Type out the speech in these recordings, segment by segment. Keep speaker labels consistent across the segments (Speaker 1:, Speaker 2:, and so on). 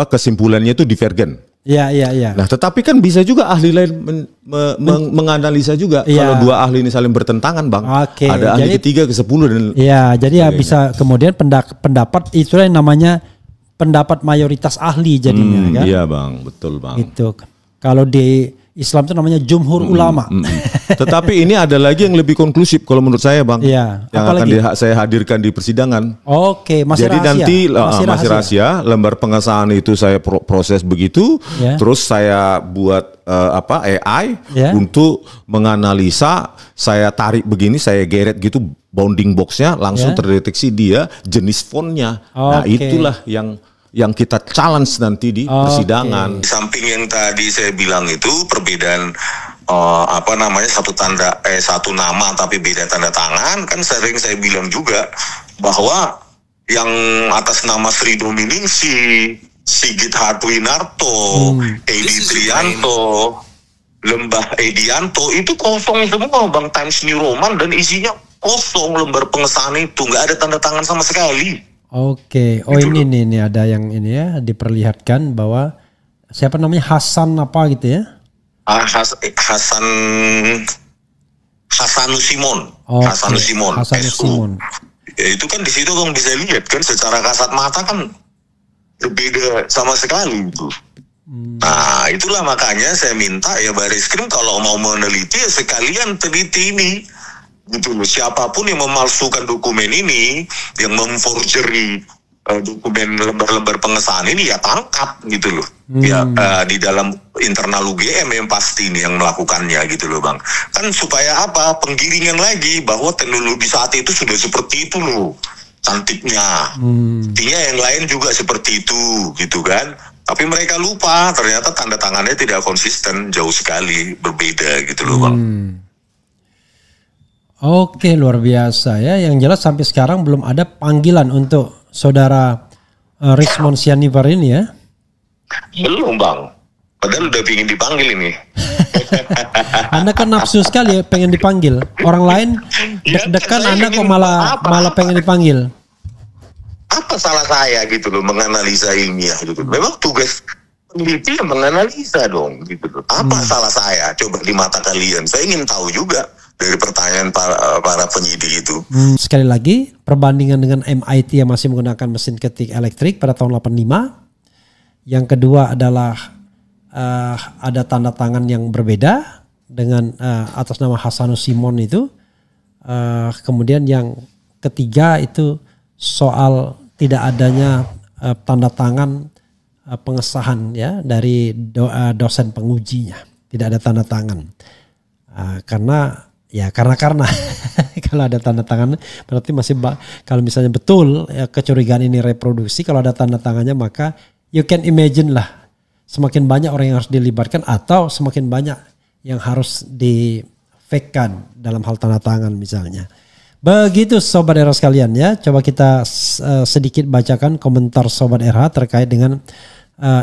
Speaker 1: kesimpulannya itu divergen.
Speaker 2: Iya, iya, iya.
Speaker 1: Nah, tetapi kan bisa juga ahli lain menganalisa juga kalau dua ahli ini saling bertentangan, Bang.
Speaker 2: Oke,
Speaker 1: ada ahli ketiga ke-10 dan
Speaker 2: iya, jadi ya bisa kemudian pendapat itu yang namanya pendapat mayoritas ahli jadinya kan.
Speaker 1: Iya, Bang, betul, Bang.
Speaker 2: Itu. Kalau di Islam itu namanya jumhur ulama.
Speaker 1: Tetapi ini ada lagi yang lebih konklusif kalau menurut saya, Bang.
Speaker 2: Iya.
Speaker 1: Yang akan saya hadirkan di persidangan.
Speaker 2: Oke, masih
Speaker 1: jadi
Speaker 2: rahasia.
Speaker 1: Nanti masih rahasia. Lembar pengesahan itu saya proses begitu. Terus saya buat AI untuk menganalisa. Saya tarik begini, saya geret gitu bounding boxnya, langsung terdeteksi dia jenis fontnya. Nah, itulah yang kita challenge nanti di persidangan.
Speaker 3: Di samping yang tadi saya bilang itu perbedaan satu nama tapi beda tanda tangan, kan sering saya bilang juga bahwa yang atas nama Sri Dominingsi, Sigit Hartwinarto, Edi Trianto, Lembah Edianto itu kosong semua, Bang, Times New Roman, dan isinya kosong lembar pengesahan itu, nggak ada tanda tangan sama sekali.
Speaker 2: Oke, ini nih ada yang ini ya diperlihatkan bahwa siapa namanya Hasan apa gitu ya? Hasanus Simon. Hasanus Simon.
Speaker 3: Ya, itu kan di situ Bang bisa lihat kan secara kasat mata kan berbeda sama sekali itu. Nah, itulah makanya saya minta ya Barizkrim kalau mau meneliti ya sekalian teliti ini. Gitu loh, siapapun yang memalsukan dokumen ini, yang memforgery dokumen lembar-lembar pengesahan ini ya tangkap gitu loh. Ya di dalam internal UGM yang pasti ini yang melakukannya gitu loh, Bang. Kan supaya apa? Penggiringan lagi bahwa teknologi saat itu sudah seperti itu loh. Cantiknya. Artinya yang lain juga seperti itu gitu kan. Tapi mereka lupa ternyata tanda tangannya tidak konsisten, jauh sekali berbeda gitu loh, Bang.
Speaker 2: Oke, luar biasa ya. Yang jelas sampai sekarang belum ada panggilan untuk saudara Rismond Sianivar ini ya?
Speaker 3: Belum, Bang. Padahal udah pengen dipanggil ini.
Speaker 2: Anda kan nafsu sekali ya pengen dipanggil. Orang lain deg-degan, Anda kok malah pengen dipanggil.
Speaker 3: Apa salah saya gitu loh menganalisa ilmiah gitu. Memang tugas peneliti menganalisa dong gitu loh. Apa salah saya? Coba di mata kalian. Saya ingin tahu juga dari pertanyaan para penyidik itu.
Speaker 2: Sekali lagi, perbandingan dengan MIT yang masih menggunakan mesin ketik elektrik pada tahun 85. Yang kedua adalah ada tanda tangan yang berbeda dengan atas nama Hasanus Simon itu. Kemudian yang ketiga itu soal tidak adanya tanda tangan pengesahan ya dari dosen pengujinya. Tidak ada tanda tangan. Karena kalau ada tanda tangan berarti masih kalau misalnya betul ya, kecurigaan ini reproduksi, kalau ada tanda tangannya maka you can imagine lah semakin banyak orang yang harus dilibatkan atau semakin banyak yang harus di-fake-kan dalam hal tanda tangan misalnya. Begitu Sobat RH sekalian ya. Coba kita sedikit bacakan komentar Sobat RH terkait dengan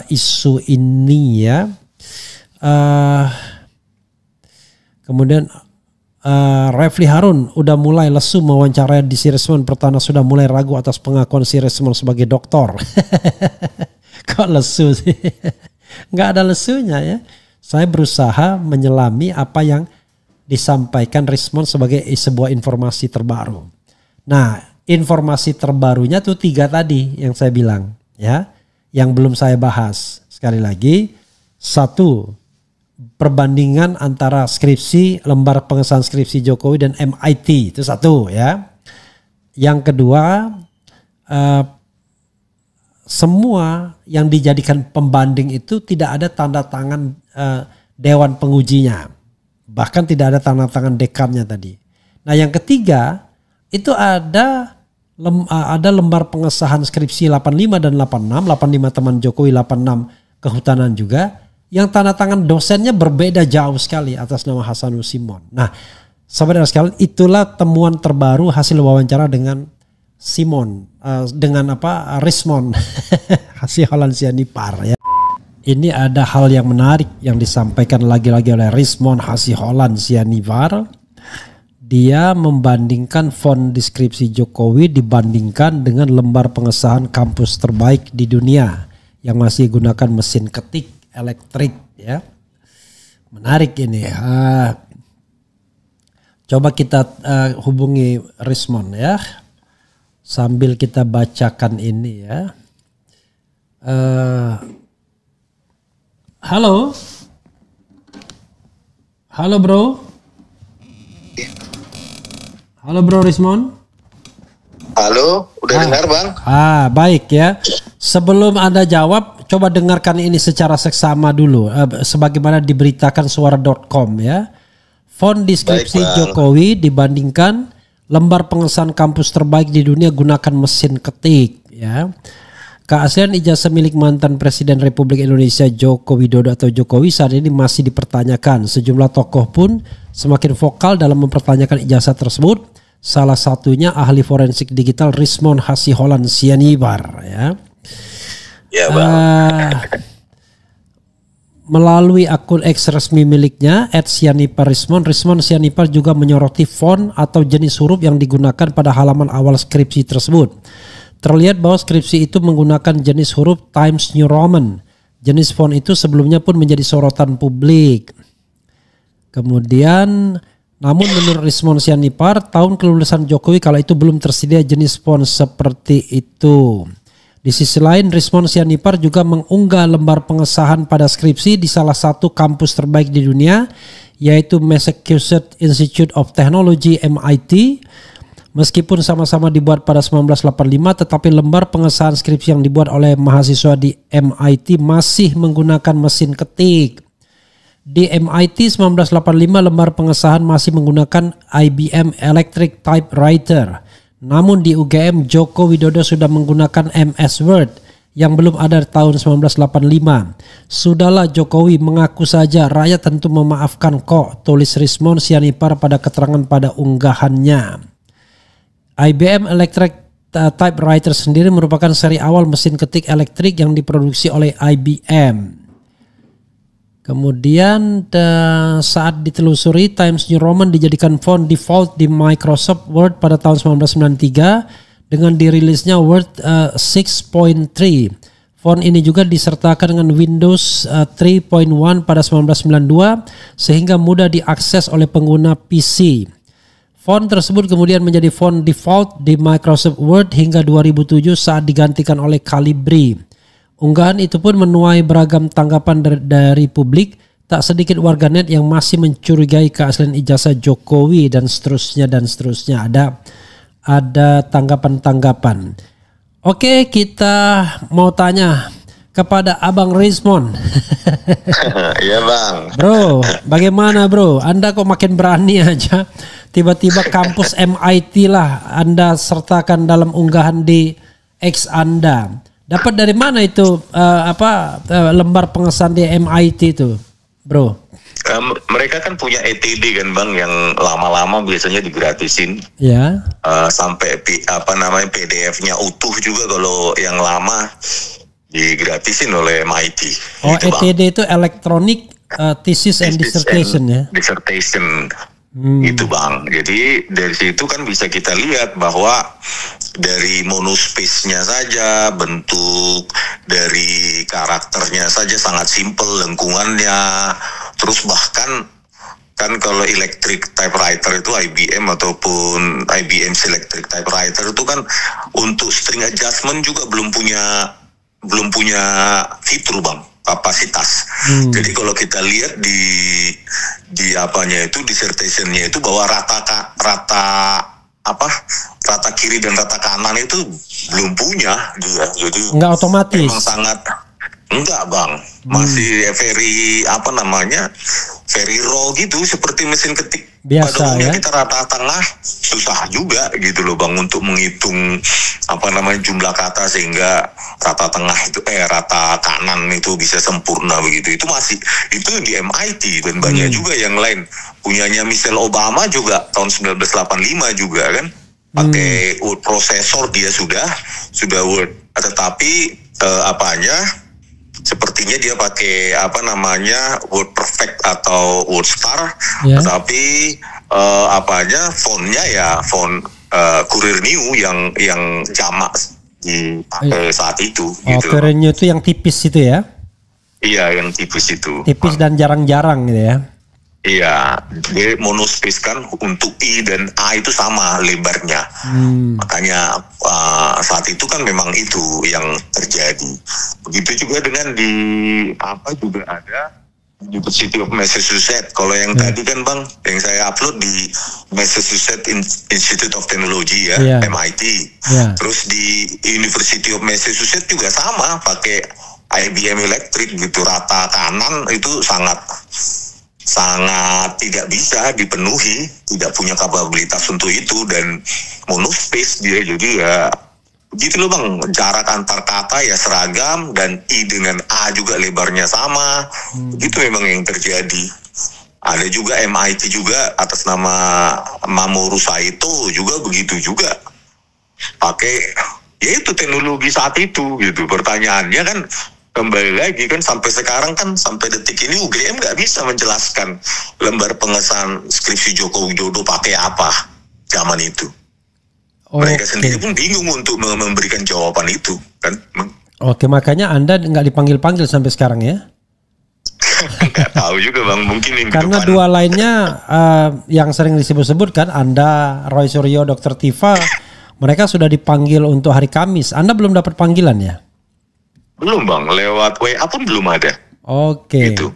Speaker 2: isu ini ya. Kemudian Refli Harun udah mulai lesu mewawancarai di si Rismond Pertana, sudah mulai ragu atas pengakuan si Rismond sebagai doktor. Kok lesu sih? Nggak ada lesunya ya. Saya berusaha menyelami apa yang disampaikan Rismond sebagai sebuah informasi terbaru. Nah, informasi terbarunya tuh 3 tadi yang saya bilang ya, yang belum saya bahas. Sekali lagi, 1, perbandingan antara skripsi, lembar pengesahan skripsi Jokowi dan MIT, itu 1 ya. Yang kedua, semua yang dijadikan pembanding itu tidak ada tanda tangan dewan pengujinya, bahkan tidak ada tanda tangan dekannya tadi. Nah yang ketiga itu ada lembar pengesahan skripsi 85 dan 86, 85 teman Jokowi, 86 kehutanan juga. Yang tanda tangan dosennya berbeda jauh sekali atas nama Hasanus Simon. Nah, saudara sekalian, itulah temuan terbaru hasil wawancara dengan Simon, dengan Rismond Hasihol Sianipar ya. Ini ada hal yang menarik yang disampaikan lagi-lagi oleh Rismond Hasihol Sianipar. Dia membandingkan font deskripsi Jokowi dibandingkan dengan lembar pengesahan kampus terbaik di dunia, yang masih gunakan mesin ketik elektrik ya. Menarik ini. Coba kita hubungi Rismon ya. Sambil kita bacakan ini ya. Halo. Halo bro. Halo bro Rismon.
Speaker 3: Halo, udah dengar bang?
Speaker 2: Baik ya. Sebelum Anda jawab, coba dengarkan ini secara seksama dulu. Sebagaimana diberitakan suara.com ya. Font deskripsi Jokowi dibandingkan lembar pengesahan kampus terbaik di dunia gunakan mesin ketik ya. Keaslian ijazah milik mantan Presiden Republik Indonesia Joko Widodo atau Jokowi saat ini masih dipertanyakan. Sejumlah tokoh pun semakin vokal dalam mempertanyakan ijazah tersebut. Salah satunya ahli forensik digital Rismon Hasiholan Sianibar ya. Ya bang. Melalui akun X resmi miliknya @Sianipar Rismon Sianipar juga menyoroti font atau jenis huruf yang digunakan pada halaman awal skripsi tersebut. Terlihat bahwa skripsi itu menggunakan jenis huruf Times New Roman. Jenis font itu sebelumnya pun menjadi sorotan publik. Kemudian, namun menurut Rismon Sianipar, tahun kelulusan Jokowi kala itu belum tersedia jenis font seperti itu. Di sisi lain, Rismon Sianipar juga mengunggah lembar pengesahan pada skripsi di salah satu kampus terbaik di dunia, yaitu Massachusetts Institute of Technology (MIT). Meskipun sama-sama dibuat pada 1985, tetapi lembar pengesahan skripsi yang dibuat oleh mahasiswa di MIT masih menggunakan mesin ketik. Di MIT 1985 lembar pengesahan masih menggunakan IBM Electric Typewriter. Namun di UGM Joko Widodo sudah menggunakan MS Word yang belum ada tahun 1985. Sudahlah Jokowi, mengaku saja, rakyat tentu memaafkan kok, tulis Rismon Sianipar pada keterangan pada unggahannya. IBM Electric Typewriter sendiri merupakan seri awal mesin ketik elektrik yang diproduksi oleh IBM. Kemudian saat ditelusuri, Times New Roman dijadikan font default di Microsoft Word pada tahun 1993 dengan dirilisnya Word 6.3. Font ini juga disertakan dengan Windows 3.1 pada 1992 sehingga mudah diakses oleh pengguna PC. Font tersebut kemudian menjadi font default di Microsoft Word hingga 2007 saat digantikan oleh Calibri. Unggahan itu pun menuai beragam tanggapan dari publik, tak sedikit warganet yang masih mencurigai keaslian ijazah Jokowi dan seterusnya dan seterusnya. Ada tanggapan-tanggapan. Oke, kita mau tanya kepada Abang Rismon.
Speaker 3: Iya bang.
Speaker 2: Bro, bagaimana bro? Anda kok makin berani aja. Tiba-tiba kampus MIT lah Anda sertakan dalam unggahan di X Anda. Dapat dari mana itu lembar pengesahan di MIT itu, bro?
Speaker 3: Mereka kan punya ETD kan bang, yang lama-lama biasanya digratisin.
Speaker 2: Ya.
Speaker 3: Sampai PDF-nya utuh juga kalau yang lama digratisin oleh MIT.
Speaker 2: Oh, gitu, ETD bang. Itu Electronic Thesis and Dissertation ya?
Speaker 3: Dissertation. Itu bang. Jadi dari situ kan bisa kita lihat bahwa dari monospace-nya saja, bentuk dari karakternya saja sangat simple, lengkungannya, terus bahkan kan kalau electric typewriter itu IBM ataupun IBM Electric Typewriter itu kan untuk string adjustment juga belum punya fitur bang, kapasitas. Jadi kalau kita lihat di apanya itu dissertation-nya itu bahwa rata kiri dan rata kanan itu belum punya dia. Jadi
Speaker 2: enggak otomatis.
Speaker 3: Memang sangat enggak bang, masih very very raw gitu, seperti mesin ketik
Speaker 2: biasa. Pada umumnya
Speaker 3: ya? Kita rata tengah susah juga gitu loh bang untuk menghitung jumlah kata sehingga rata tengah itu rata kanan itu bisa sempurna begitu. Itu di MIT dan banyak juga yang lain. Punyanya Michelle Obama juga tahun 1985 juga kan, pakai word processor dia sudah Word, tetapi sepertinya dia pakai Word Perfect atau Word Star, tetapi fontnya ya font Courier New yang jamak dipakai saat itu.
Speaker 2: Gitu. Kerennya itu yang tipis itu ya?
Speaker 3: Iya, yang tipis itu.
Speaker 2: Tipis dan jarang-jarang gitu ya?
Speaker 3: Iya, dia monospace kan untuk I dan A itu sama lebarnya. Makanya saat itu kan memang itu yang terjadi. Begitu juga dengan di juga ada University of Massachusetts. Kalau yang tadi kan Bang, yang saya upload di Massachusetts Institute of Technology ya, MIT. Terus di University of Massachusetts juga sama, pakai IBM Electric gitu, rata kanan itu sangat tidak bisa dipenuhi, tidak punya kapabilitas untuk itu, dan monospace dia. Jadi ya begitu loh Bang, jarak antar kata ya seragam, dan I dengan A juga lebarnya sama. Begitu memang yang terjadi. Ada juga MIT juga atas nama Mamoru Saito juga begitu juga, pakai yaitu teknologi saat itu gitu. Pertanyaannya kan kembali lagi kan, sampai sekarang kan, sampai detik ini UGM nggak bisa menjelaskan lembar pengesahan skripsi Joko Widodo pakai apa zaman itu. Mereka sendiri pun bingung untuk memberikan jawaban itu kan.
Speaker 2: Oke, makanya Anda nggak dipanggil-panggil sampai sekarang ya?
Speaker 3: Nggak tahu juga Bang, mungkin minggu
Speaker 2: karena
Speaker 3: depan.
Speaker 2: Dua lainnya yang sering disebut-sebut kan, Anda, Roy Suryo, Dr. Tifa, mereka sudah dipanggil untuk hari Kamis. Anda belum dapat panggilan ya?
Speaker 3: Belum Bang, lewat WA pun belum ada.
Speaker 2: Oke.
Speaker 3: Gitu.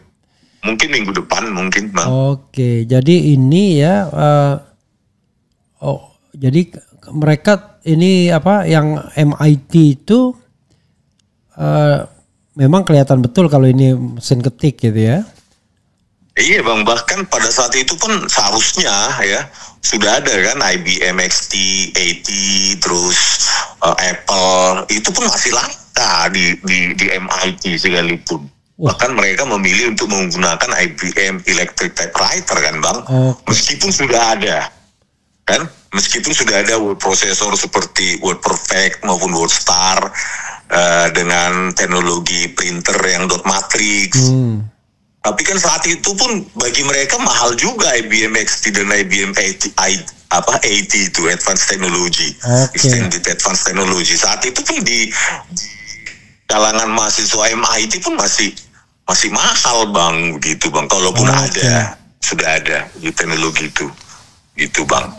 Speaker 3: Mungkin minggu depan mungkin Bang.
Speaker 2: Oke, jadi ini ya, jadi mereka ini yang MIT itu memang kelihatan betul kalau ini mesin ketik gitu ya.
Speaker 3: Iya Bang, bahkan pada saat itu pun seharusnya ya sudah ada kan IBM XT, AT, terus Apple, itu pun masih langka di MIT sekalipun. Bahkan mereka memilih untuk menggunakan IBM Electric Typewriter kan Bang, meskipun sudah ada kan, meskipun sudah ada word processor seperti WordPerfect maupun WordStar dengan teknologi printer yang dot matrix. Tapi kan saat itu pun bagi mereka mahal juga IBM XT dan IBM AT itu, Advanced Technology, Extended Advanced Technology. Saat itu pun di kalangan mahasiswa MIT pun masih mahal Bang, gitu Bang. Kalaupun ada, sudah ada di teknologi itu, gitu Bang.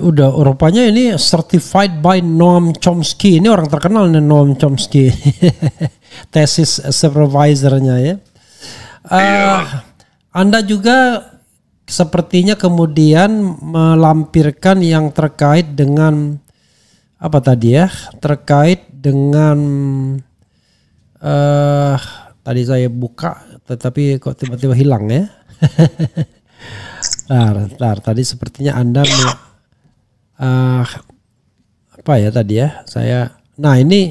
Speaker 2: Udah rupanya ini certified by Noam Chomsky. Ini orang terkenal nih, Noam Chomsky. Tesis supervisornya ya. Anda juga sepertinya kemudian melampirkan yang terkait dengan apa tadi ya? Terkait dengan tadi saya buka tetapi kok tiba-tiba hilang ya. Bentar, tadi sepertinya Anda apa ya tadi ya? Ini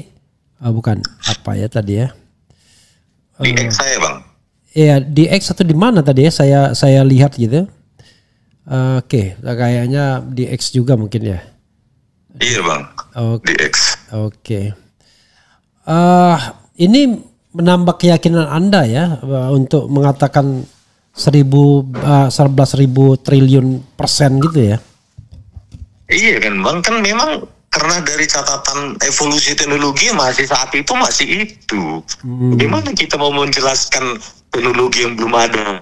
Speaker 2: bukan apa ya tadi ya?
Speaker 3: Di X saya Bang.
Speaker 2: Iya, di X atau di mana tadi ya? Saya lihat gitu. Oke, kayaknya di X juga mungkin ya.
Speaker 3: Iya Bang. Di X. Oke.
Speaker 2: Ini menambah keyakinan Anda ya untuk mengatakan 11.000 triliun persen gitu ya?
Speaker 3: Iya kan Bang, kan memang karena dari catatan evolusi teknologi saat itu masih itu. Bagaimana kita mau menjelaskan teknologi yang belum ada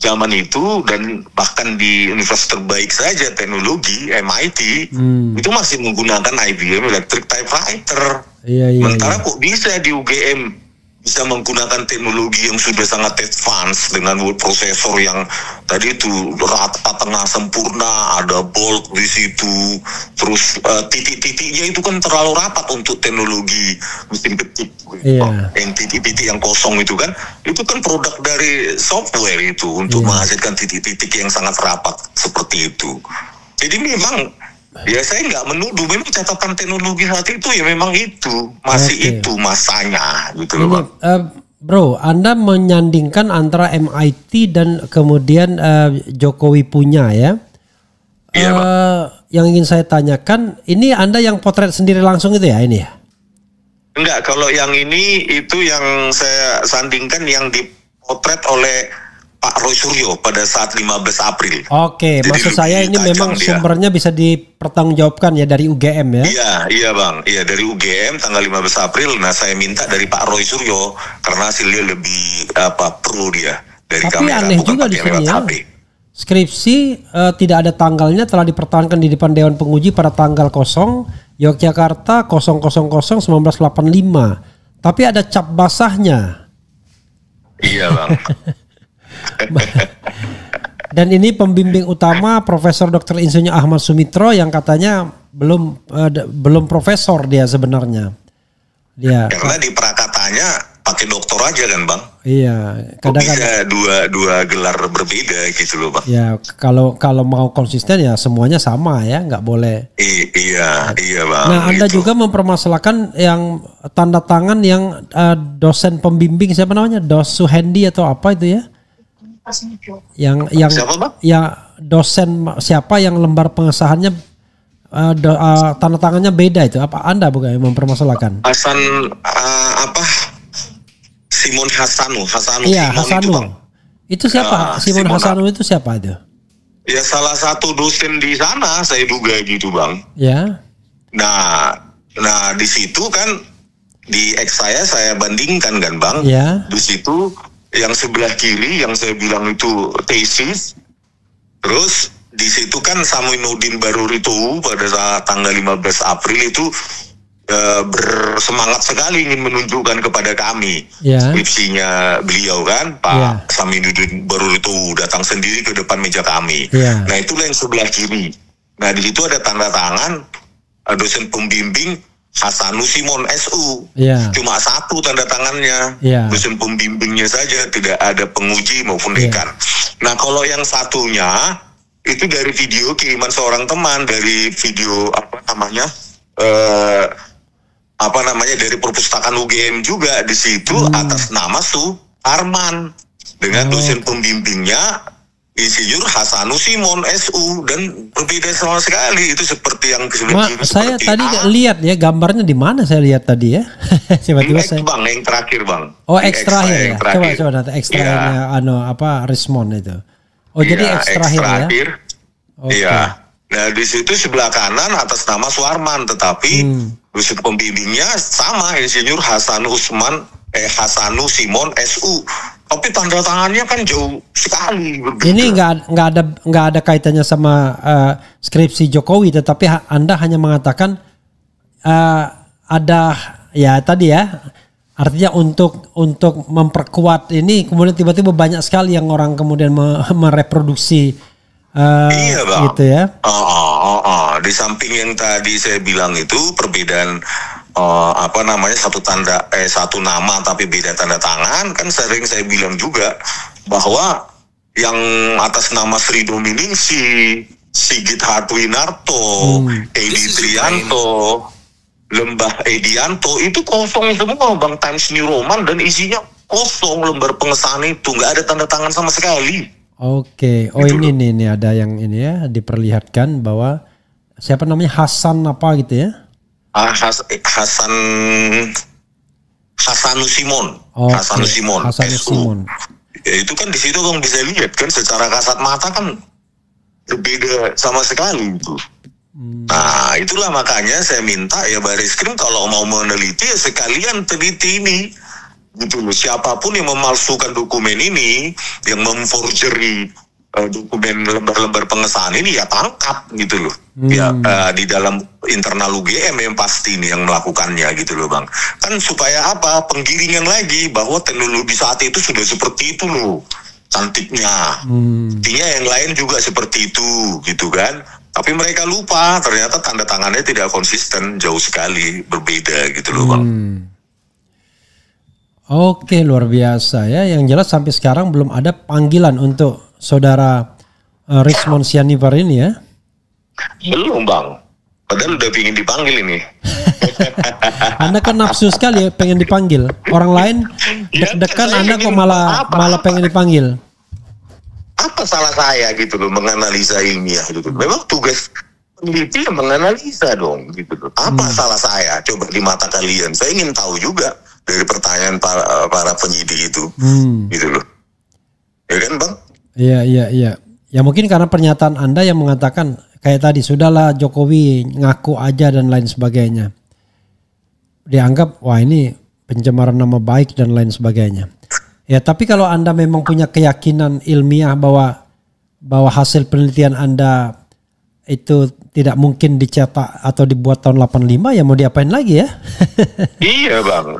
Speaker 3: zaman itu, dan bahkan di universitas terbaik saja teknologi MIT itu masih menggunakan IBM Electric Typewriter. Sementara kok bisa di UGM bisa menggunakan teknologi yang sudah sangat advance dengan word processor yang tadi itu rata tengah sempurna, ada bold di situ, terus titik-titiknya itu kan terlalu rapat untuk teknologi mesin ketik. Yang titik-titik yang kosong itu kan produk dari software itu untuk menghasilkan titik-titik yang sangat rapat seperti itu. Jadi memang ya saya nggak menuduh, memang catatan teknologi saat itu ya memang itu masih itu masanya gitu loh Bang.
Speaker 2: Bro, Anda menyandingkan antara MIT dan kemudian Jokowi punya ya. Iya, yang ingin saya tanyakan, ini Anda yang potret sendiri langsung itu ya ini ya?
Speaker 3: Enggak, kalau yang ini itu yang saya sandingkan yang dipotret oleh Pak Roy Suryo pada saat 15 April.
Speaker 2: Oke, maksud saya ini memang sumbernya bisa dipertanggungjawabkan ya dari UGM ya?
Speaker 3: Iya Bang, iya dari UGM tanggal 15 April. Nah saya minta dari Pak Roy Suryo karena hasilnya lebih pro dia dari
Speaker 2: tapi
Speaker 3: kamera.
Speaker 2: Aneh juga di sini ya. Skripsi tidak ada tanggalnya, telah dipertahankan di depan Dewan Penguji pada tanggal 0 Yogyakarta 000 1985. Tapi ada cap basahnya.
Speaker 3: Iya Bang.
Speaker 2: Dan ini pembimbing utama Profesor Dr. Insinyur Ahmad Sumitro yang katanya belum profesor dia sebenarnya. Dia
Speaker 3: karena di prakatanya pakai doktor aja kan Bang.
Speaker 2: Iya,
Speaker 3: kadang-kadang bisa dua gelar berbeda gitu loh Bang.
Speaker 2: Ya kalau mau konsisten ya semuanya sama ya, nggak boleh.
Speaker 3: Iya Bang.
Speaker 2: Nah Anda juga mempermasalahkan yang tanda tangan yang dosen pembimbing siapa namanya, Dos Suhendi atau apa itu ya? Yang
Speaker 3: siapa Bang?
Speaker 2: Ya dosen siapa yang lembar pengesahannya tanda tangannya beda itu? Apa Anda bukan yang mempermasalahkan?
Speaker 3: Simon Hasanu.
Speaker 2: Iya, Hasanu. Itu siapa? Simon Hasanu itu siapa itu?
Speaker 3: Ya salah satu dosen di sana saya duga gitu Bang.
Speaker 2: Ya.
Speaker 3: Nah di situ kan di X saya bandingkan kan Bang.
Speaker 2: Ya.
Speaker 3: Di situ yang sebelah kiri yang saya bilang itu tesis. Terus di situ kan Saminuddin Barurito pada saat tanggal 15 April itu bersemangat sekali ingin menunjukkan kepada kami skripsinya beliau kan Pak Saminuddin Barurito datang sendiri ke depan meja kami. Nah itulah yang sebelah kiri. Nah di situ ada tanda tangan dosen pembimbing Hasanu Simon SU. Cuma satu tanda tangannya, dosen pembimbingnya saja, tidak ada penguji maupun dekan. Nah kalau yang satunya itu dari video kiriman seorang teman, dari video dari perpustakaan UGM juga di situ atas nama Arman dengan dosen pembimbingnya Insinyur Hasanu Simon SU dan berbeda sama sekali. Itu seperti yang
Speaker 2: saya tadi lihat ya gambarnya di mana saya lihat tadi ya. Tiba-tiba
Speaker 3: Bang yang terakhir Bang.
Speaker 2: Oh X terakhir ya. Coba nanti X terakhirnya Rismon itu. Oh jadi X terakhir ya.
Speaker 3: Iya. Nah di situ sebelah kanan atas nama Suarman, tetapi dosen pembimbingnya sama Insinyur Hasanu Simon SU. Tapi tanda tangannya kan jauh sekali berbeda.
Speaker 2: Ini nggak ada kaitannya sama skripsi Jokowi, tetapi Anda hanya mengatakan ada ya tadi ya. Artinya untuk memperkuat ini kemudian tiba-tiba banyak sekali yang orang kemudian mereproduksi
Speaker 3: iya Bang.
Speaker 2: Gitu ya.
Speaker 3: Di samping yang tadi saya bilang itu perbedaan satu nama tapi beda tanda tangan, kan sering saya bilang juga bahwa yang atas nama Sri Dominingsi, Sigit Hartwinarto, Edi Trianto, Lembah Edianto itu kosong semua Bang, Times New Roman, dan isinya kosong lembar pengesahan itu, nggak ada tanda tangan sama sekali. Gitu
Speaker 2: ini ada yang ini ya diperlihatkan bahwa siapa namanya Hasan apa gitu ya? Hasanu Simon. Hasanu Simon. Ya itu kan di situ Bang bisa lihat kan secara kasat mata kan berbeda sama sekali itu. Nah itulah makanya saya minta ya Bariskrim kalau mau meneliti ya sekalian teliti ini gitu loh. Siapapun yang memalsukan dokumen ini, yang memforgery dokumen lembar-lembar pengesahan ini ya tangkap gitu loh. Ya di dalam internal UGM yang pasti ini yang melakukannya gitu loh Bang. Kan supaya apa? Penggiringan lagi bahwa teknologi saat itu sudah seperti itu loh. Cantiknya. Artinya yang lain juga seperti itu gitu kan. Tapi mereka lupa ternyata tanda tangannya tidak konsisten, jauh sekali berbeda gitu loh Bang. Oke, luar biasa ya. Yang jelas sampai sekarang belum ada panggilan untuk saudara Rismon Sianipar ini ya.
Speaker 3: Belum Bang. Padahal udah pengen dipanggil ini.
Speaker 2: Anda kan nafsu sekali ya pengen dipanggil. Orang lain deg-degan, Anda kok malah pengen dipanggil.
Speaker 3: Apa salah saya gitu loh menganalisa ilmiah gitu. Memang tugas peneliti menganalisa dong gitu loh. Apa salah saya? Coba di mata kalian. Saya ingin tahu juga dari pertanyaan para penyidik itu. Gitu loh. Ya kan Bang?
Speaker 2: Iya. Ya mungkin karena pernyataan Anda yang mengatakan kayak tadi, sudahlah Jokowi ngaku aja dan lain sebagainya. Dianggap wah ini pencemaran nama baik dan lain sebagainya. Ya tapi kalau Anda memang punya keyakinan ilmiah bahwa hasil penelitian Anda itu tidak mungkin dicetak atau dibuat tahun 85, ya mau diapain lagi ya?
Speaker 3: Iya bang,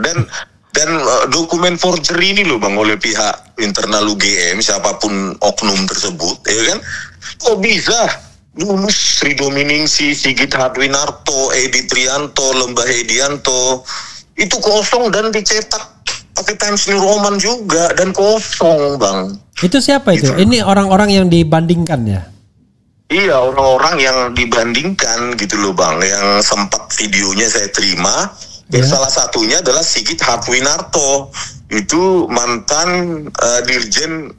Speaker 3: dan dokumen forgery ini loh bang oleh pihak internal UGM, siapapun oknum tersebut, ya kan? Kok bisa lulus Rido Miningsih, Sigit Hadwinarto, Edi Trianto, Lembah Hedianto itu kosong dan dicetak pakai Times New Roman juga dan kosong bang.
Speaker 2: Itu siapa itu? Gitu. Ini orang-orang yang dibandingkan ya?
Speaker 3: Iya, orang-orang yang dibandingkan gitu loh bang, yang sempat videonya saya terima. Ya. Salah satunya adalah Sigit Hadwinarto, itu mantan Dirjen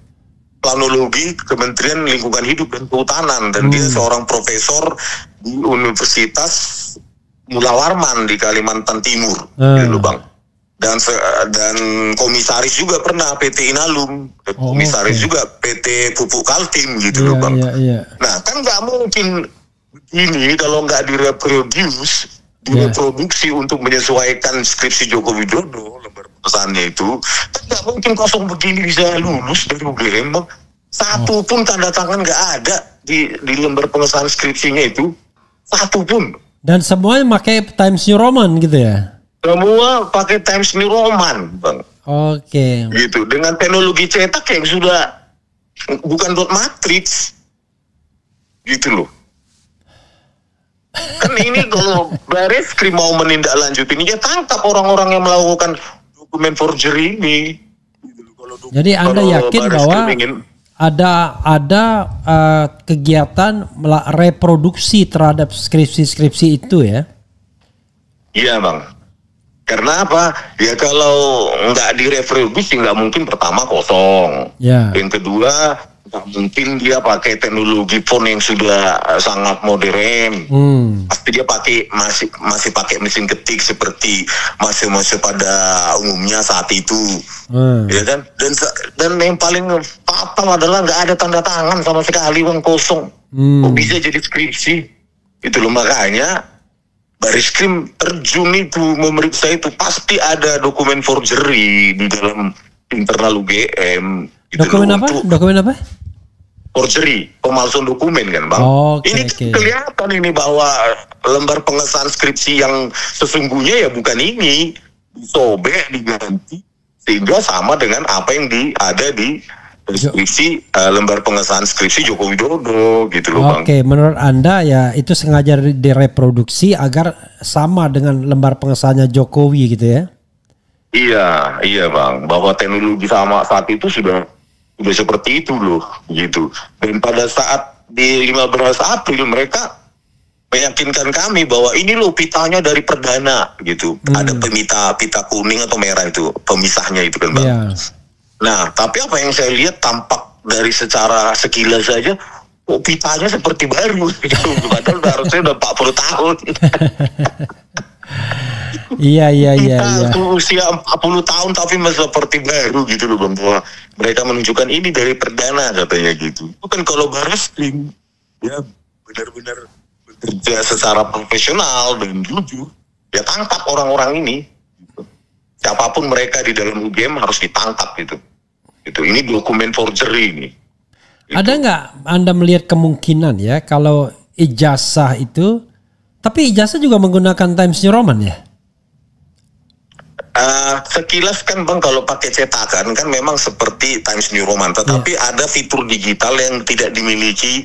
Speaker 3: Planologi Kementerian Lingkungan Hidup dan Kehutanan, dan dia seorang profesor di Universitas Mula Warman di Kalimantan Timur, gitu loh bang. Dan komisaris juga pernah PT Inalum, komisaris juga PT Pupuk Kaltim gitu loh bang.
Speaker 2: Iya.
Speaker 3: Nah kan nggak mungkin begini kalau nggak direproduksi untuk menyesuaikan skripsi Joko Widodo, lembar pesannya itu, kan nggak mungkin kosong begini bisa lulus dari UGM bang. Satu pun tanda tangan nggak ada di lembar pengesahan skripsinya itu, satu pun. Dan
Speaker 2: semuanya pakai Times New Roman gitu ya?
Speaker 3: Semua pakai Times New Roman, bang.
Speaker 2: Oke.
Speaker 3: Gitu, dengan teknologi cetak yang sudah bukan dot matrix, gitu loh. Kan ini kalau Bareskrim mau menindaklanjuti ini, ya tangkap orang-orang yang melakukan dokumen forgery ini.
Speaker 2: Jadi Anda yakin bahwa ada kegiatan reproduksi terhadap skripsi-skripsi itu ya?
Speaker 3: Iya bang. Karena apa? Ya kalau nggak direproduksi nggak mungkin pertama kosong.
Speaker 2: Ya.
Speaker 3: Yang kedua nggak mungkin dia pakai teknologi font yang sudah sangat modern. Pasti dia masih pakai mesin ketik seperti masih pada umumnya saat itu. Ya kan? Dan yang paling fatal adalah nggak ada tanda tangan sama sekali, uang kosong. Kok bisa jadi skripsi? Itu loh, makanya Bareskrim terjun itu memeriksa itu, pasti ada dokumen forgery di dalam internal UGM.
Speaker 2: Dokumen apa? Dokumen apa?
Speaker 3: Forgery, pemalsuan dokumen kan bang. Ini kelihatan ini bahwa lembar pengesahan skripsi yang sesungguhnya ya bukan ini, disobek, diganti, sehingga sama dengan apa yang ada di skripsi lembar pengesahan skripsi Joko Widodo gitu loh bang.
Speaker 2: Oke, menurut Anda ya itu sengaja direproduksi agar sama dengan lembar pengesahannya Jokowi gitu ya?
Speaker 3: Iya bang, bahwa teknologi sama saat itu sudah seperti itu loh gitu. Dan pada saat di 15 April mereka meyakinkan kami bahwa ini loh pitanya dari Perdana gitu. Ada pita kuning atau merah itu pemisahnya itu kan bang.
Speaker 2: Yeah.
Speaker 3: Nah, tapi apa yang saya lihat tampak dari secara sekilas saja, kok pitanya seperti baru. Padahal harusnya udah 40 tahun.
Speaker 2: Iya.
Speaker 3: Usia 40 tahun tapi masih seperti baru gitu loh bang. Bahwa mereka menunjukkan ini dari Perdana katanya gitu. Bukan kalau Bareskrim ya benar-benar bekerja secara profesional dan jujur, ya tangkap orang-orang ini. Gitu. Siapapun mereka di dalam UGM harus ditangkap gitu. Ini dokumen forgery ini.
Speaker 2: Ada nggak Anda melihat kemungkinan ya kalau ijazah itu, tapi ijazah juga menggunakan Times New Roman ya?
Speaker 3: Sekilas kan bang kalau pakai cetakan kan memang seperti Times New Roman, tetapi ada fitur digital yang tidak dimiliki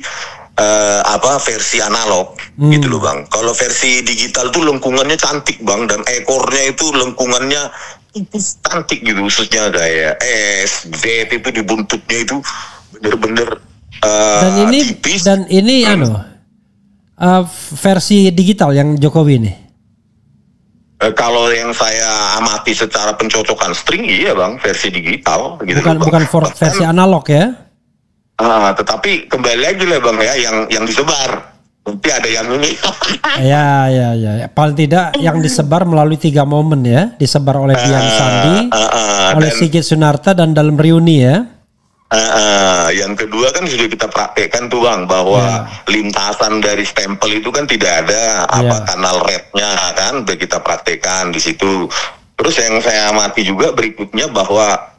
Speaker 3: versi analog gitu loh bang. Kalau versi digital tuh lengkungannya cantik bang, dan ekornya itu lengkungannya tipis cantik gitu, khususnya kayak S, Z itu di buntutnya itu bener-bener tipis.
Speaker 2: Dan ini versi digital yang Jokowi ini.
Speaker 3: Kalau yang saya amati secara pencocokan string, iya bang, versi digital gitu.
Speaker 2: Bukan versi analog ya?
Speaker 3: Tetapi kembali lagi lah bang ya, yang disebar. Nanti ada yang ini.
Speaker 2: Ya. Paling tidak yang disebar melalui 3 momen ya. Disebar oleh Dian Sandi, oleh Sigit Sunarta dan dalam reuni ya.
Speaker 3: Yang kedua kan sudah kita praktekkan tuh Bang, bahwa lintasan dari stempel itu kan tidak ada kanal rednya kan, udah kita praktekkan di situ. Terus yang saya amati juga berikutnya bahwa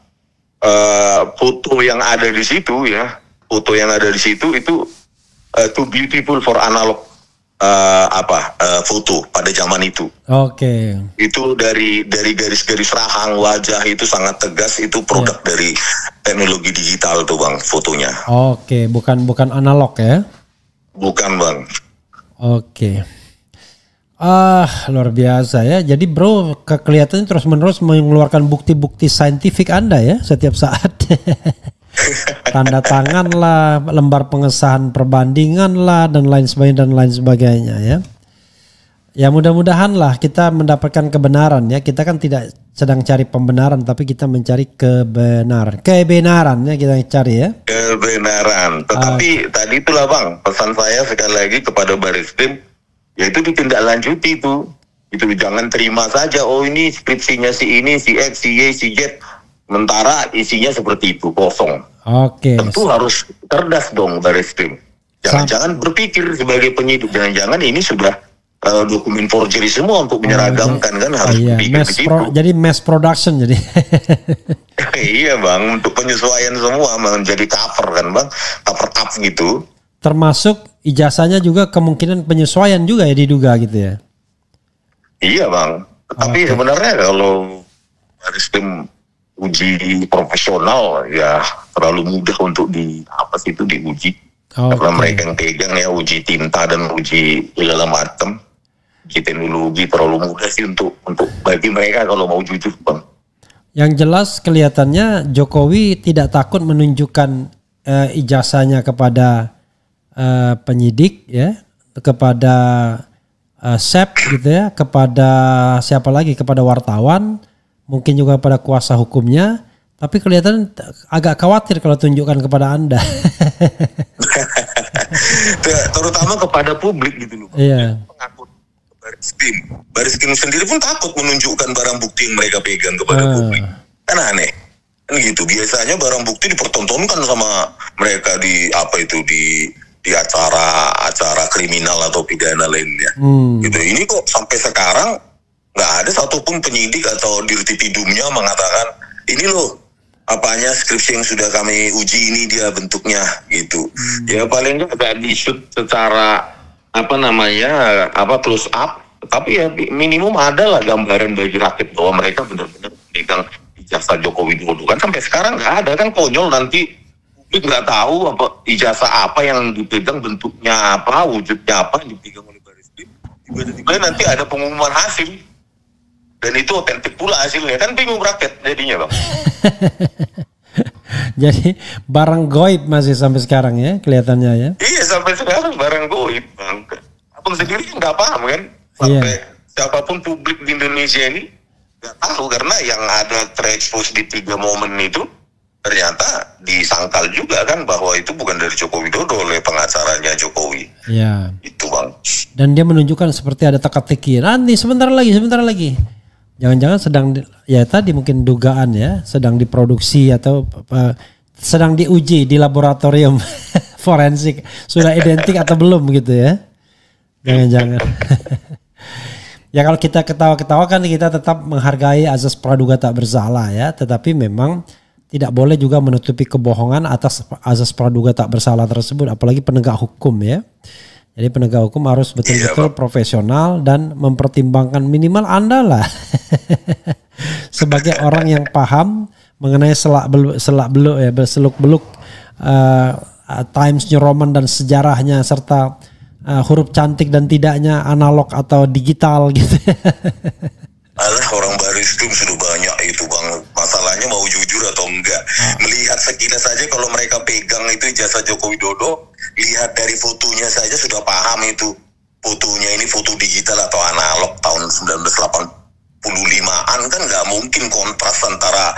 Speaker 3: foto yang ada di situ itu too beautiful for analog foto pada zaman itu.
Speaker 2: Oke.
Speaker 3: Itu dari garis-garis rahang wajah itu sangat tegas, itu produk dari teknologi digital tuh Bang fotonya.
Speaker 2: Oke, bukan analog ya?
Speaker 3: Bukan Bang.
Speaker 2: Oke. Luar biasa ya. Jadi bro, kelihatan terus-menerus mengeluarkan bukti-bukti saintifik Anda ya setiap saat. Tanda tangan lah, lembar pengesahan perbandingan lah, dan lain sebagainya ya. Ya mudah-mudahan lah kita mendapatkan kebenaran ya. Kita kan tidak sedang cari pembenaran, tapi kita mencari kebenaran ya, kita cari ya.
Speaker 3: Kebenaran. Tetapi tadi itulah Bang, pesan saya sekali lagi kepada Bareskrim, yaitu ditindaklanjuti itu. Itu jangan terima saja, oh ini skripsinya si ini, si X, si Y, si Z. Sementara isinya seperti itu, kosong.
Speaker 2: Oke.
Speaker 3: Tentu harus cerdas dong Bareskrim. Jangan-jangan berpikir sebagai penyidik, jangan-jangan ini sudah dokumen forgery semua untuk menyeragamkan kan, harus berpikir begitu.
Speaker 2: Jadi mass production jadi.
Speaker 3: Iya Bang, untuk penyesuaian semua menjadi cover kan Bang, cover up gitu.
Speaker 2: Termasuk ijazahnya juga kemungkinan penyesuaian juga ya diduga gitu ya. Iya
Speaker 3: Bang, tapi sebenarnya kalau Bareskrim uji profesional ya terlalu mudah untuk diuji. Karena mereka yang pegang ya uji tinta dan uji segala macam. Uji teknologi terlalu mudah sih untuk bagi mereka kalau mau jujur Bang.
Speaker 2: Yang jelas kelihatannya Jokowi tidak takut menunjukkan ijazahnya kepada penyidik ya, kepada SEP gitu ya, kepada siapa lagi, kepada wartawan, mungkin juga pada kuasa hukumnya, tapi kelihatan agak khawatir kalau tunjukkan kepada Anda.
Speaker 3: Terutama kepada publik gitu loh.
Speaker 2: Iya.
Speaker 3: Pengaku Bareskrim sendiri pun takut menunjukkan barang bukti yang mereka pegang kepada publik. Kan aneh. Kan gitu. Biasanya barang bukti dipertontonkan sama mereka di acara kriminal atau pidana lainnya. Gitu. Ini kok sampai sekarang nggak ada satupun penyidik atau dirtipidumnya mengatakan ini loh apanya skripsi yang sudah kami uji, ini dia bentuknya gitu. Ya paling nggak di shoot secara close up, tapi ya minimum ada lah gambaran bagi rakyat bahwa mereka benar-benar memegang ijazah Joko Widodo. Kan sampai sekarang nggak ada, kan konyol, nanti publik nggak tahu ijazah apa yang dipegang, bentuknya apa, wujudnya apa yang dipegang oleh Bareskrim. Tiba-tiba nanti ada pengumuman hasil. Dan itu otentik pula hasilnya, kan bingung rakyat jadinya Bang.
Speaker 2: Jadi barang goib masih sampai sekarang ya kelihatannya ya.
Speaker 3: Iya sampai sekarang barang goib Bang. Abang sendiri nggak paham kan, sampai siapapun publik di Indonesia ini nggak tahu, karena yang ada terekspos di 3 momen itu ternyata disangkal juga kan bahwa itu bukan dari Joko Widodo oleh pengacaranya Jokowi.
Speaker 2: Iya.
Speaker 3: Itu Bang.
Speaker 2: Dan dia menunjukkan seperti ada teka-teki. Nanti sebentar lagi. Jangan-jangan tadi mungkin dugaan ya, sedang diproduksi atau sedang diuji di laboratorium forensik, sudah identik atau belum gitu ya. Jangan-jangan. Ya kalau kita ketawa-ketawa kan kita tetap menghargai azas praduga tak bersalah ya, tetapi memang tidak boleh juga menutupi kebohongan atas azas praduga tak bersalah tersebut, apalagi penegak hukum ya. Jadi penegak hukum harus betul-betul profesional dan mempertimbangkan minimal Anda lah sebagai orang yang paham mengenai seluk-beluk Times New Roman dan sejarahnya, serta huruf cantik dan tidaknya analog atau digital gitu.
Speaker 3: Alah, orang Bareskrim sudah banyak itu Bang. Masalahnya mau jujur atau enggak. Melihat sekilas saja kalau mereka pegang itu ijazah Joko Widodo, lihat dari fotonya saja sudah paham itu fotonya ini foto digital atau analog tahun 1985-an, kan nggak mungkin kontras antara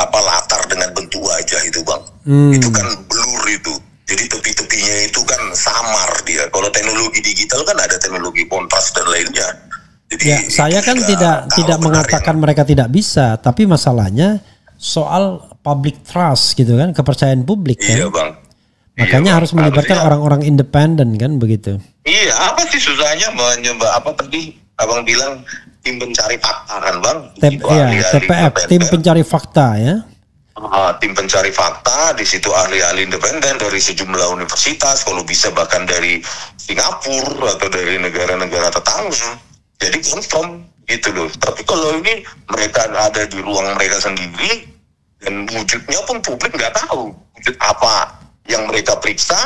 Speaker 3: latar dengan bentuk wajah itu Bang. Itu kan blur itu. Jadi tepi-tepinya itu kan samar dia. Kalau teknologi digital kan ada teknologi kontras dan lainnya. Jadi
Speaker 2: saya kan tidak mengatakan mereka tidak bisa, tapi masalahnya soal public trust gitu kan, kepercayaan publik kan.
Speaker 3: Iya bang.
Speaker 2: Makanya harus melibatkan orang-orang independen kan begitu.
Speaker 3: Iya, apa sih susahnya apa tadi abang bilang tim pencari fakta kan bang?
Speaker 2: TPF, tim pencari fakta ya.
Speaker 3: Tim pencari fakta, di situ ahli-ahli independen dari sejumlah universitas, kalau bisa bahkan dari Singapura atau dari negara-negara tetangga. Jadi confirm gitu loh. Tapi kalau ini mereka ada di ruang mereka sendiri dan wujudnya pun publik nggak tahu wujud apa yang mereka periksa,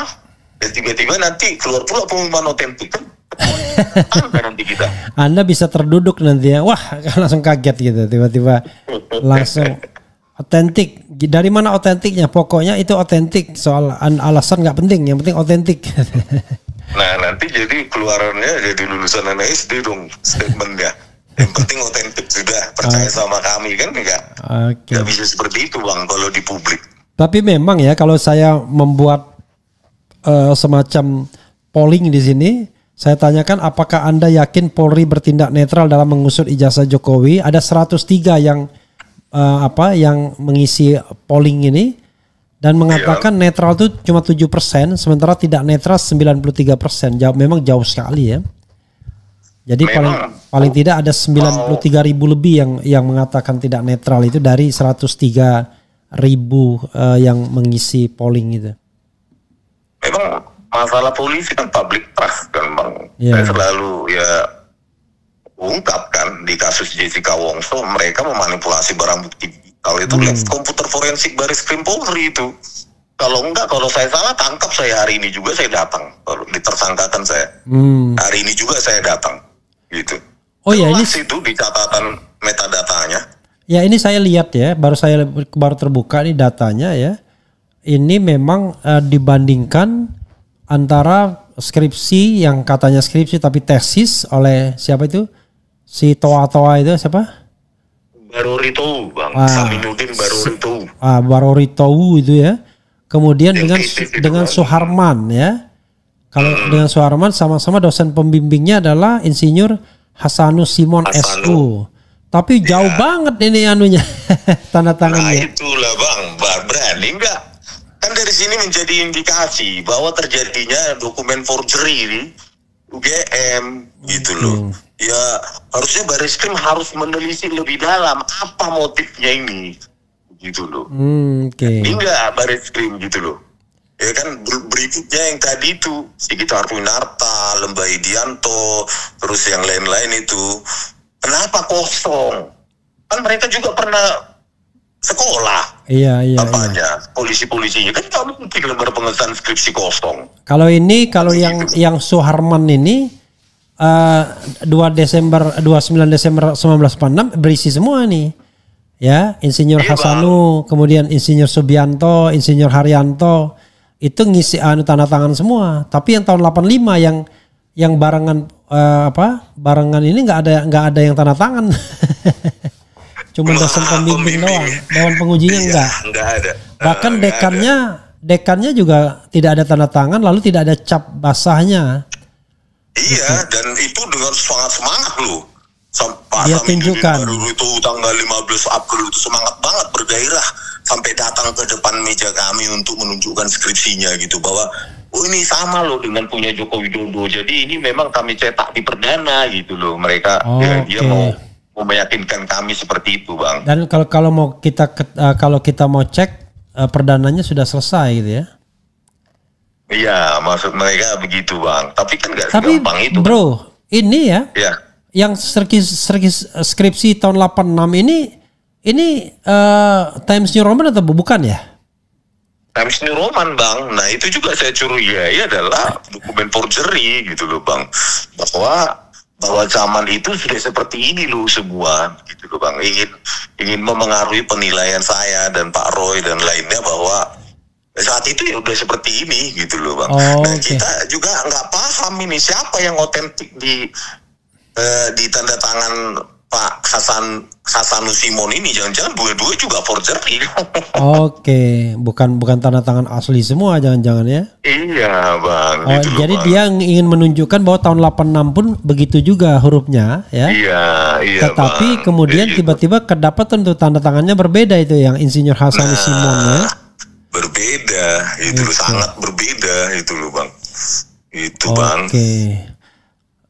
Speaker 3: dan tiba-tiba nanti keluar pula pengumuman otentik kan. Nanti kita.
Speaker 2: Anda bisa terduduk nanti ya, wah langsung kaget gitu, tiba-tiba langsung otentik. Dari mana otentiknya? Pokoknya itu otentik, soal alasan nggak penting, yang penting otentik.
Speaker 3: Nah nanti jadi keluarannya jadi lulusan SD dong statementnya. Yang penting otentik, sudah percaya sama kami kan nggak bisa seperti itu bang kalau di publik.
Speaker 2: Tapi memang ya kalau saya membuat semacam polling di sini, saya tanyakan apakah Anda yakin Polri bertindak netral dalam mengusut ijazah Jokowi? Ada 103 yang yang mengisi polling ini dan mengatakan netral itu cuma 7%, sementara tidak netral 93%. Memang jauh sekali ya. Jadi paling tidak ada 93.000 lebih yang mengatakan tidak netral itu dari 103.000 yang mengisi polling itu.
Speaker 3: Memang masalah polisi kan public trust kan bang. Saya selalu ungkapkan di kasus Jessica Wongso, mereka memanipulasi barang bukti digital itu komputer forensik Baris Krim Polri itu. Kalau saya salah tangkap saya hari ini juga saya datang. Kalau ditersangkakan saya hari ini juga saya datang gitu. Oh ya, ini itu di catatan metadatanya.
Speaker 2: Ya ini saya lihat ya, baru terbuka nih datanya ya. Ini memang dibandingkan antara skripsi yang katanya skripsi tapi tesis oleh siapa itu? Si Toa itu siapa?
Speaker 3: Barorito bang, Saminuddin Barorito.
Speaker 2: Barorito itu ya. Kemudian dengan Suharman ya. Kalau dengan Suharman sama-sama dosen pembimbingnya adalah Insinyur Hasanus Simon SU. Tapi jauh banget ini anunya tanda tangannya.
Speaker 3: Nah itulah bang, berani enggak? Kan dari sini menjadi indikasi bahwa terjadinya dokumen forgery di UGM gitu loh. Ya harusnya Baris Krim harus menelisik lebih dalam apa motifnya ini gitu loh. Ini enggak Baris Krim gitu loh. Ya kan berikutnya yang tadi itu Sigit Harwinarta, Lembah Idianto, terus yang lain-lain itu. Kenapa kosong? Kan mereka juga pernah sekolah.
Speaker 2: Iya.
Speaker 3: Polisi-polisinya kan nggak mungkin lembar pengesahan skripsi kosong.
Speaker 2: Kalau yang Suharman ini 29 Desember 1946 berisi semua nih. Ya, Insinyur Hasanu, kemudian Insinyur Subianto, Insinyur Haryanto itu ngisi tanda tangan semua. Tapi yang tahun 85 yang barengan barengan ini nggak ada yang tanda tangan. Cuma dosen pembimbing doang, dewan pengujinya enggak ada. Bahkan dekannya juga tidak ada tanda tangan, lalu tidak ada cap basahnya.
Speaker 3: Iya, dan itu dengan semangat loh.
Speaker 2: Dia tunjukkan
Speaker 3: baru itu tanggal 15 April itu semangat banget, bergairah sampai datang ke depan meja kami untuk menunjukkan skripsinya gitu, bahwa ini sama loh dengan punya Joko Widodo. Jadi ini memang kami cetak di perdana gitu loh. Mereka dia mau meyakinkan kami seperti itu, Bang.
Speaker 2: Dan kalau kita mau cek perdananya sudah selesai gitu ya.
Speaker 3: Iya, maksud mereka begitu, Bang. Tapi kan nggak segampang itu.
Speaker 2: Bro, ini ya. Yang skripsi tahun 86 ini Times New Roman atau bukan ya?
Speaker 3: Times New Roman, Bang. Nah, itu juga saya curigai adalah dokumen forgery gitu loh, Bang. Bahwa zaman itu sudah seperti ini loh semua gitu loh, Bang. Ingin memengaruhi penilaian saya dan Pak Roy dan lainnya bahwa saat itu ya udah seperti ini gitu loh, Bang. Kita juga nggak paham ini siapa yang otentik di tanda tangan Pak Hasanusimon ini jangan-jangan dua-dua juga forgery.
Speaker 2: Oke, bukan tanda tangan asli semua jangan-jangan ya?
Speaker 3: Iya bang.
Speaker 2: Oh, gitu jadi loh, dia ingin menunjukkan bahwa tahun 86 pun begitu juga hurufnya ya? Iya. Tetapi bang, kemudian tiba-tiba kedapat untuk tanda tangannya berbeda itu yang Insinyur Hasanusimon ya?
Speaker 3: Berbeda, itu loh, sangat berbeda itu loh bang. Itu bang.
Speaker 2: Oke.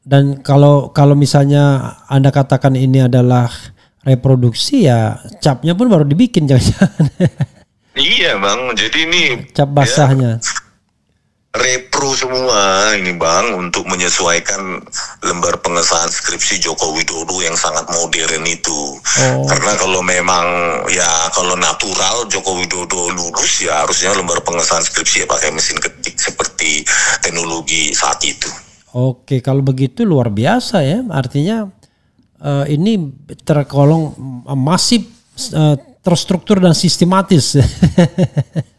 Speaker 2: Dan kalau misalnya Anda katakan ini adalah reproduksi ya capnya pun baru dibikin jangan-jangan.
Speaker 3: Iya bang, jadi ini
Speaker 2: cap basahnya.
Speaker 3: Ya, repro semua ini bang untuk menyesuaikan lembar pengesahan skripsi Joko Widodo yang sangat modern itu. Karena kalau memang ya kalau natural Joko Widodo lulus ya harusnya lembar pengesahan skripsi ya pakai mesin ketik seperti teknologi saat itu.
Speaker 2: Oke, kalau begitu luar biasa ya. Artinya ini tergolong masif, terstruktur dan sistematis.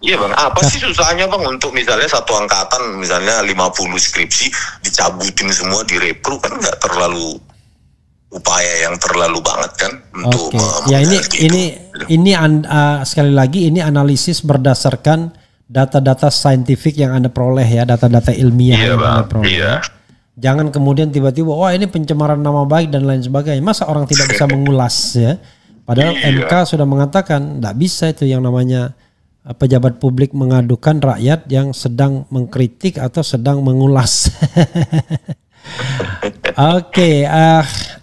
Speaker 3: Iya bang, apa sih susahnya bang untuk misalnya satu angkatan misalnya 50 skripsi dicabutin semua direpro, kan nggak terlalu upaya yang terlalu banget kan untuk
Speaker 2: ya ini sekali lagi ini analisis berdasarkan data-data saintifik yang Anda peroleh ya, data-data ilmiah yang Anda peroleh. Iya. Jangan kemudian tiba-tiba wah ini pencemaran nama baik dan lain sebagainya. Masa orang tidak bisa mengulas ya? Padahal MK sudah mengatakan tidak bisa itu yang namanya pejabat publik mengadukan rakyat yang sedang mengkritik atau sedang mengulas. Oke,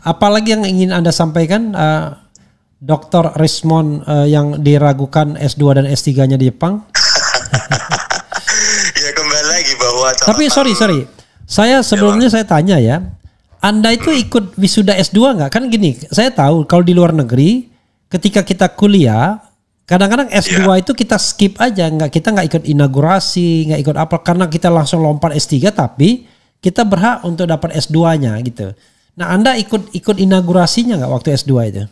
Speaker 2: apalagi yang ingin Anda sampaikan, Dr. Rismond yang diragukan S2 dan S3-nya di Jepang?
Speaker 3: Ya kembali lagi bahwa.
Speaker 2: Tapi sorry. Saya sebelumnya saya tanya ya, Anda itu ikut wisuda S2 nggak? Kan gini, saya tahu kalau di luar negeri ketika kita kuliah, kadang-kadang S2 itu kita skip aja, kita nggak ikut inaugurasi, nggak ikut apa, karena kita langsung lompat S3, tapi kita berhak untuk dapat S2-nya gitu. Nah, Anda ikut inaugurasinya nggak waktu S2 itu?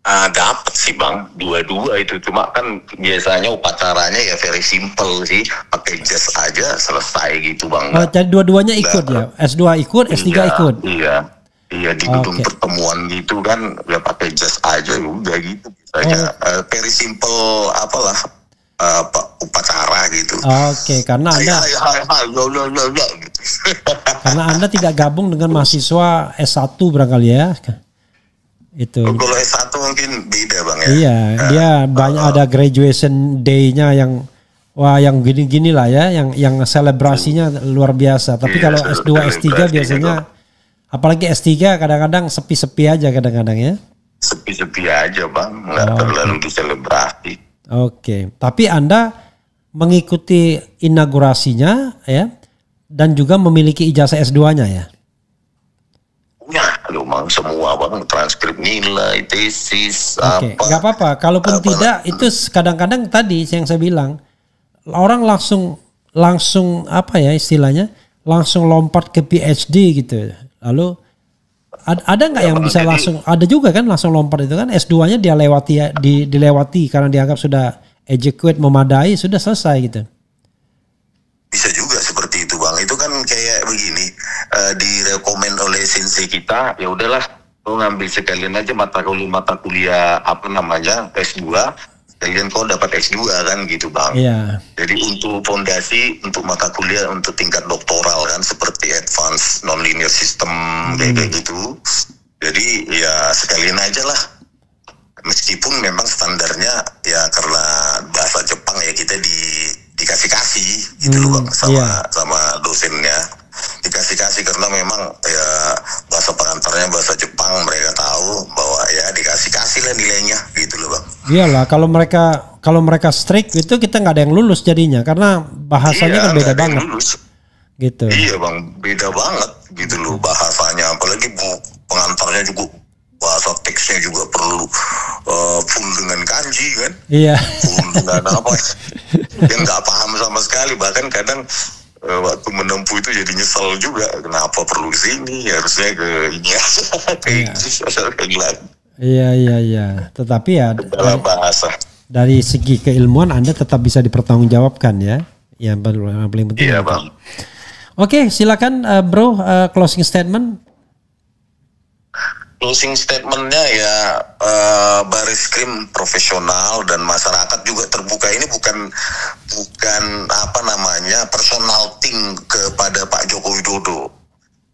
Speaker 3: Dapat sih bang, dua-dua itu, cuma kan biasanya upacaranya ya very simple sih, pakai jas aja selesai gitu bang.
Speaker 2: Jadi dua-duanya ikut ya, S2 ikut, S3 ikut.
Speaker 3: Iya di gedung pertemuan gitu kan, ya pakai jas aja udah gitu saja, very simple apalah upacara gitu.
Speaker 2: Oke, karena Anda
Speaker 3: gitu.
Speaker 2: Karena Anda tidak gabung dengan mahasiswa S1 barangkali ya. Itu.
Speaker 3: Kalau S1 mungkin beda bang ya.
Speaker 2: Iya, dia banyak ada graduation day-nya yang gini-gini lah ya, yang selebrasinya luar biasa. Tapi kalau S2, S3 biasanya, apalagi S3 kadang-kadang sepi-sepi aja kadang-kadang ya.
Speaker 3: Sepi-sepi aja bang, nggak terlalu diselebrasi.
Speaker 2: Oke, tapi Anda mengikuti inaugurasinya ya, dan juga memiliki ijazah S2-nya ya.
Speaker 3: Ya, memang semua bang, transkrip nilai, tesis,
Speaker 2: apa. Gak apa-apa, kalaupun tidak itu kadang-kadang tadi yang saya bilang, orang langsung apa ya istilahnya, langsung lompat ke PhD gitu. Lalu ada nggak yang bisa langsung, ada juga kan langsung lompat itu kan, S2-nya dia dilewati karena dianggap sudah adequate, memadai, sudah selesai gitu.
Speaker 3: Bisa juga seperti itu bang, itu kan kayak begini, direkomend oleh sensei kita, ya udahlah lo ngambil sekalian aja mata kuliah apa namanya S2, sekalian kau dapat S2 kan gitu bang.
Speaker 2: Iya.
Speaker 3: Jadi untuk fondasi, untuk mata kuliah untuk tingkat doktoral kan seperti advanced non-linear system kayak gitu. Jadi ya sekalian aja lah, meskipun memang standarnya ya karena bahasa Jepang ya kita dikasih gitu loh bang sama dosennya, dikasih karena memang ya bahasa pengantarnya bahasa Jepang, mereka tahu bahwa ya dikasih lah nilainya gitu loh bang.
Speaker 2: Iyalah, kalau mereka strict itu kita nggak ada yang lulus jadinya karena bahasanya kan beda banget. Gitu.
Speaker 3: Iya bang, beda banget gitu loh bahasanya, apalagi pengantarnya juga bahasa teksnya juga perlu full dengan kanji kan.
Speaker 2: Iya.
Speaker 3: Full dengan apa yang nggak paham sama sekali, bahkan kadang waktu menempuh itu jadi nyesel juga, kenapa perlu sini, harusnya ke ini aja kayak
Speaker 2: Iya. Tetapi ya
Speaker 3: dalam bahasa
Speaker 2: dari segi keilmuan Anda tetap bisa dipertanggungjawabkan ya. Yang paling penting.
Speaker 3: Iya bang.
Speaker 2: Oke, silakan bro, closing statement.
Speaker 3: Closing statementnya ya, Bareskrim profesional dan masyarakat juga terbuka. Ini bukan apa namanya personal thing kepada Pak Joko Widodo.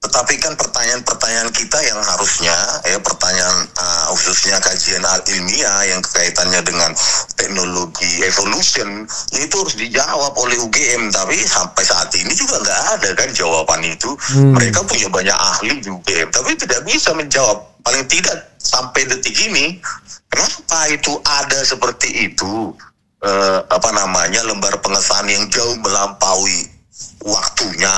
Speaker 3: Tetapi kan pertanyaan-pertanyaan kita yang harusnya ya, pertanyaan khususnya kajian ilmiah yang kaitannya dengan teknologi evolution itu harus dijawab oleh UGM. Tapi sampai saat ini juga nggak ada kan jawaban itu. Mereka punya banyak ahli di UGM, tapi tidak bisa menjawab. Paling tidak sampai detik ini, kenapa itu ada seperti itu? Apa namanya, lembar pengesahan yang jauh melampaui waktunya,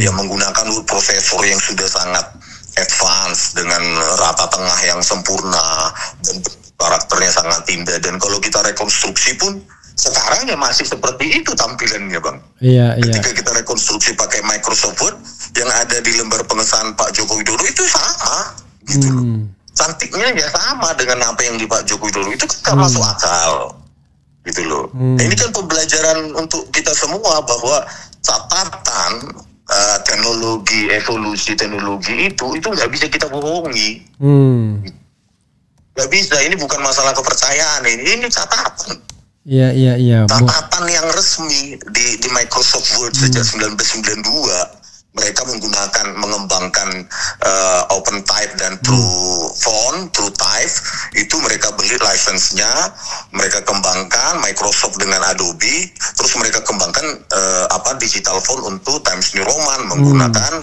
Speaker 3: yang menggunakan prosesor yang sudah sangat advance dengan rata tengah yang sempurna dan karakternya sangat indah. Dan kalau kita rekonstruksi pun sekarang ya masih seperti itu tampilannya, Bang. Ketika kita rekonstruksi pakai Microsoft Word, yang ada di lembar pengesahan Pak Joko Widodo itu sama gitu loh. Cantiknya ya sama dengan apa yang di Pak Joko Widodo, itu kan gak masuk akal gitu loh. Nah, ini kan pembelajaran untuk kita semua bahwa catatan teknologi, evolusi teknologi itu nggak bisa kita bohongi. Nggak bisa, ini bukan masalah kepercayaan, ini catatan.
Speaker 2: Iya.
Speaker 3: Catatan yang resmi di Microsoft Word sejak 1992. Mereka mengembangkan OpenType dan TrueType, itu mereka beli license-nya, mereka kembangkan Microsoft dengan Adobe, terus mereka kembangkan digital font untuk Times New Roman menggunakan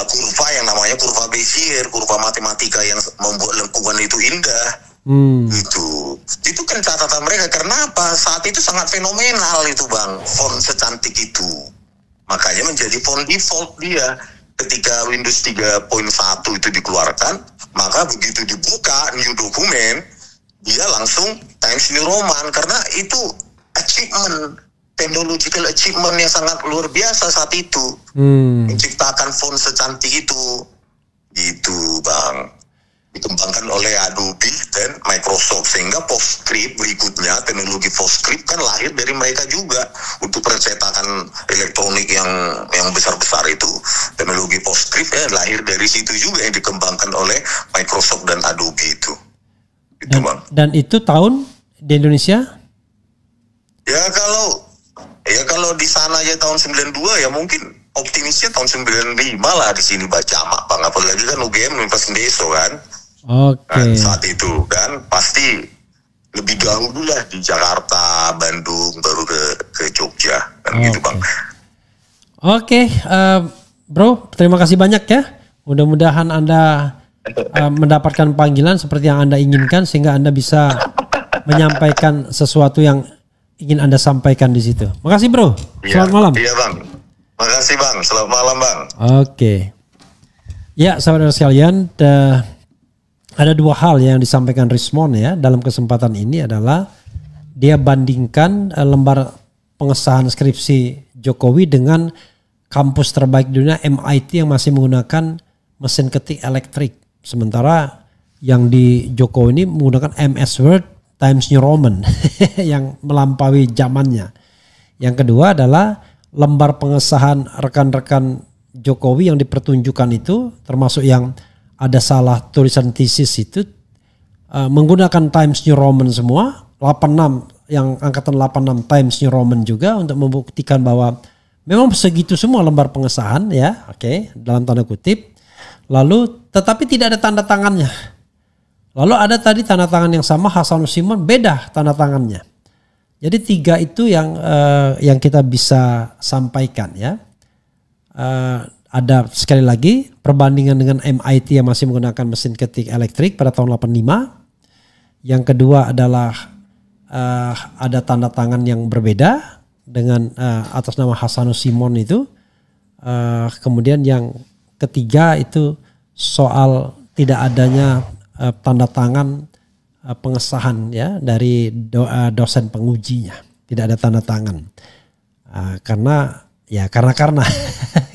Speaker 3: kurva yang namanya kurva Bezier, kurva matematika yang membuat lengkungan itu indah. Itu kan catatan mereka. Karena apa? Saat itu sangat fenomenal itu, Bang, font secantik itu. Makanya menjadi font default dia. Ketika Windows 3.1 itu dikeluarkan, maka begitu dibuka new dokumen, dia langsung Times New Roman, karena itu achievement, technological achievement yang sangat luar biasa saat itu. Menciptakan font secantik itu. Itu, Bang. Dikembangkan oleh Adobe dan Microsoft, sehingga PostScript berikutnya, teknologi PostScript kan lahir dari mereka juga untuk percetakan elektronik yang besar-besar itu. Teknologi PostScript lahir dari situ juga, yang dikembangkan oleh Microsoft dan Adobe itu. Bang.
Speaker 2: Dan itu tahun di Indonesia?
Speaker 3: Ya kalau di sana ya tahun 92, ya mungkin optimisnya tahun 95 lah di sini baca Bang. Apalagi kan UGM Universitas Deso kan. Kan saat itu kan pasti lebih dahulu lah di Jakarta, Bandung, baru ke Jogja kan gitu, Bang.
Speaker 2: Bro, terima kasih banyak ya. Mudah-mudahan Anda mendapatkan panggilan seperti yang Anda inginkan, sehingga Anda bisa menyampaikan sesuatu yang ingin Anda sampaikan di situ. Makasih, Bro. Selamat malam.
Speaker 3: Iya, Bang. Makasih, Bang. Selamat malam, Bang.
Speaker 2: Ya, saudara sekalian, ada dua hal yang disampaikan Rismond ya dalam kesempatan ini. Adalah dia bandingkan lembar pengesahan skripsi Jokowi dengan kampus terbaik dunia MIT yang masih menggunakan mesin ketik elektrik. Sementara yang di Jokowi ini menggunakan MS Word Times New Roman yang melampaui zamannya. Yang kedua adalah lembar pengesahan rekan-rekan Jokowi yang dipertunjukkan itu, termasuk yang ada salah tulisan tesis itu, menggunakan Times New Roman semua, 86 yang angkatan 86 Times New Roman juga, untuk membuktikan bahwa memang segitu semua lembar pengesahan ya, dalam tanda kutip. Lalu tetapi tidak ada tanda tangannya. Lalu ada tadi tanda tangan yang sama Hasanus Simon, beda tanda tangannya. Jadi tiga itu yang kita bisa sampaikan ya. Ada sekali lagi perbandingan dengan MIT yang masih menggunakan mesin ketik elektrik pada tahun 85. Yang kedua adalah ada tanda tangan yang berbeda dengan atas nama Hasanus Simon itu. Kemudian yang ketiga itu soal tidak adanya tanda tangan pengesahan ya dari dosen pengujinya, tidak ada tanda tangan. Karena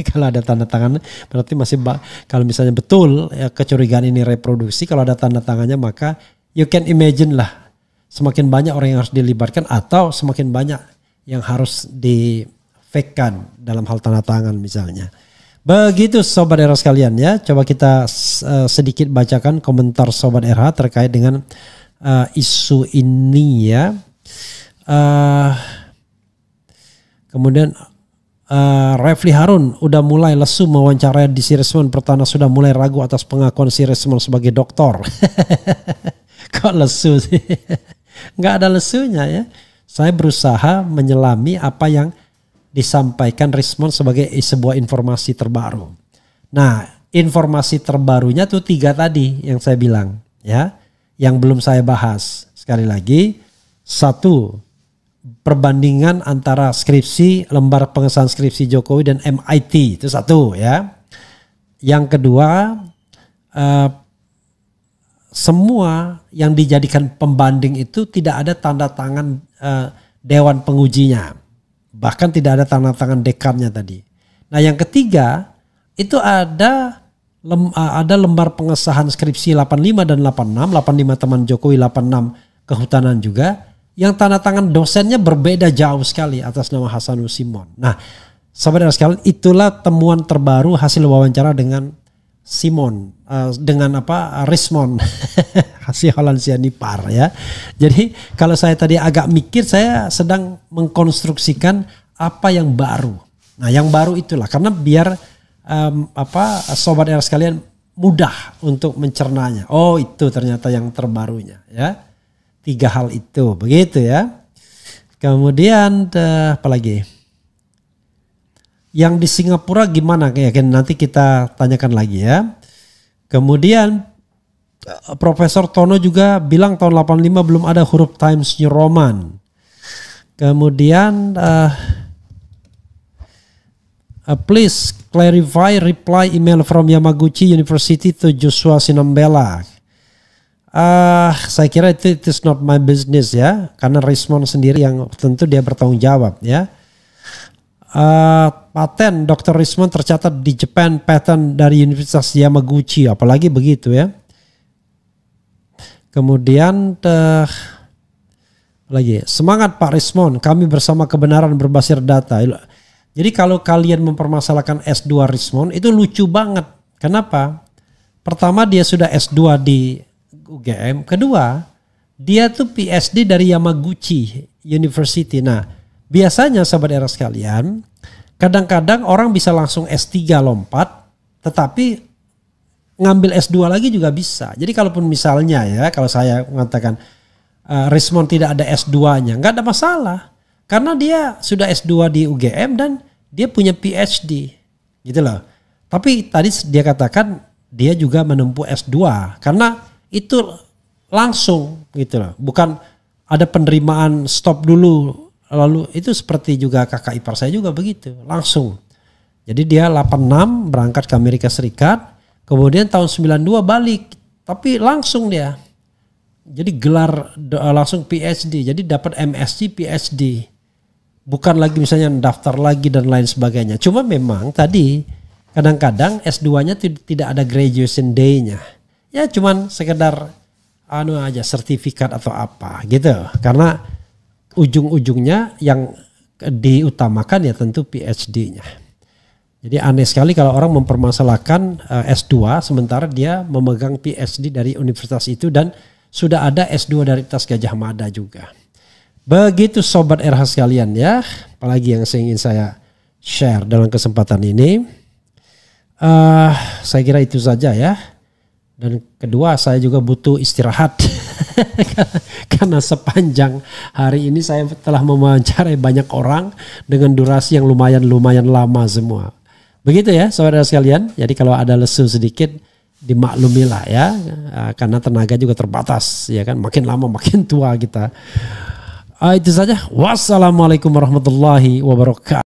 Speaker 2: kalau ada tanda tangan berarti masih kalau misalnya betul ya, kecurigaan ini reproduksi, kalau ada tanda tangannya maka you can imagine lah semakin banyak orang yang harus dilibatkan atau semakin banyak yang harus di-fake-kan dalam hal tanda tangan misalnya. Begitu Sobat RH sekalian ya. Coba kita sedikit bacakan komentar Sobat RH terkait dengan isu ini ya. Kemudian Refli Harun udah mulai lesu mewawancarai di si Rismon. Pertama sudah mulai ragu atas pengakuan si Rismon sebagai doktor. Kok lesu sih? Nggak ada lesunya ya. Saya berusaha menyelami apa yang disampaikan Rismon sebagai sebuah informasi terbaru. Nah, informasi terbarunya tuh 3 tadi yang saya bilang ya, yang belum saya bahas. Sekali lagi, 1, perbandingan antara skripsi, lembar pengesahan skripsi Jokowi dan MIT, itu 1 ya. Yang kedua, semua yang dijadikan pembanding itu tidak ada tanda tangan dewan pengujinya. Bahkan tidak ada tanda tangan dekannya tadi. Nah yang ketiga, itu ada lembar pengesahan skripsi 85 dan 86, 85 teman Jokowi, 86 kehutanan juga. Yang tanda tangan dosennya berbeda jauh sekali atas nama Hasanul Simon. Nah, sahabat sekalian, itulah temuan terbaru hasil wawancara dengan Simon, dengan Rismon, hasil Hollansia Nipar ya. Jadi kalau saya tadi agak mikir, saya sedang mengkonstruksikan apa yang baru. Nah, yang baru itulah karena biar sobat RH sekalian mudah untuk mencernanya. Oh, itu ternyata yang terbarunya ya. 3 hal itu, begitu ya. Kemudian apa lagi? Yang di Singapura gimana? Nanti kita tanyakan lagi ya. Kemudian Profesor Tono juga bilang tahun 85 belum ada huruf Times New Roman. Kemudian please clarify reply email from Yamaguchi University to Joshua Sinambela. Saya kira itu is not my business ya, karena Rismon sendiri yang tentu dia bertanggung jawab ya. Paten Dr. Rismon tercatat di Japan Patent dari Universitas Yamaguchi, apalagi begitu ya. Kemudian lagi semangat Pak Rismon, kami bersama kebenaran berbasis data. Jadi kalau kalian mempermasalahkan S2 Rismon itu lucu banget. Kenapa? Pertama dia sudah S2 di UGM, kedua dia tuh PhD dari Yamaguchi University. Nah, biasanya sahabat era sekalian, kadang-kadang orang bisa langsung S3 lompat, tetapi ngambil S2 lagi juga bisa. Jadi kalaupun misalnya ya, kalau saya mengatakan Rismon tidak ada S2-nya, nggak ada masalah. Karena dia sudah S2 di UGM dan dia punya PhD, gitu loh. Tapi tadi dia katakan dia juga menempuh S2, karena itu langsung gitu loh. Bukan ada penerimaan stop dulu. Lalu itu seperti juga kakak ipar saya juga begitu. Langsung. Jadi dia 86 berangkat ke Amerika Serikat. Kemudian tahun 92 balik. Tapi langsung dia. Jadi gelar langsung PhD. Jadi dapat MSc PhD. Bukan lagi misalnya daftar lagi dan lain sebagainya. Cuma memang tadi kadang-kadang S2-nya tidak ada graduation day-nya. Ya cuman sekedar aja sertifikat atau apa gitu. Karena ujung-ujungnya yang diutamakan ya tentu PhD-nya. Jadi aneh sekali kalau orang mempermasalahkan S2 sementara dia memegang PhD dari universitas itu dan sudah ada S2 dari Universitas Gadjah Mada juga. Begitu sobat RH sekalian ya. Apalagi yang ingin saya share dalam kesempatan ini. Saya kira itu saja ya. Dan kedua saya juga butuh istirahat. Karena sepanjang hari ini saya telah mewawancarai banyak orang dengan durasi yang lumayan lama semua. Begitu ya saudara sekalian. Jadi kalau ada lesu sedikit dimaklumilah ya. Karena tenaga juga terbatas ya kan. Makin lama makin tua kita. Itu saja. Wassalamualaikum warahmatullahi wabarakatuh.